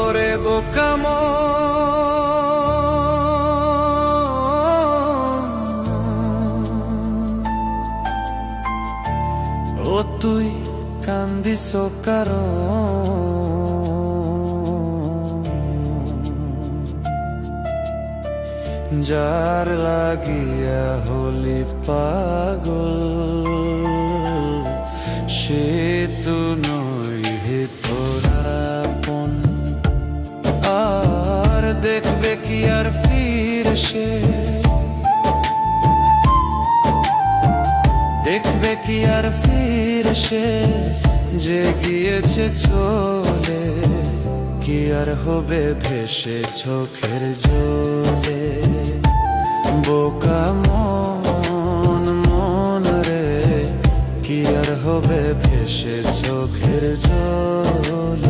ওরে বোকা ও তুই কান্দিস কারণ যার লাগিয়া হলি পাগল সে তো নই হে তোরা আপন। আর দেখবে কি আর ফির সে, দেখবে কি আর ফির সে যে গিয়েছে চলে, কি আর হবে ভেসে চোখের জলে। বোকা মন মন রে, কি আর হবে ভেসে চোখের জলে।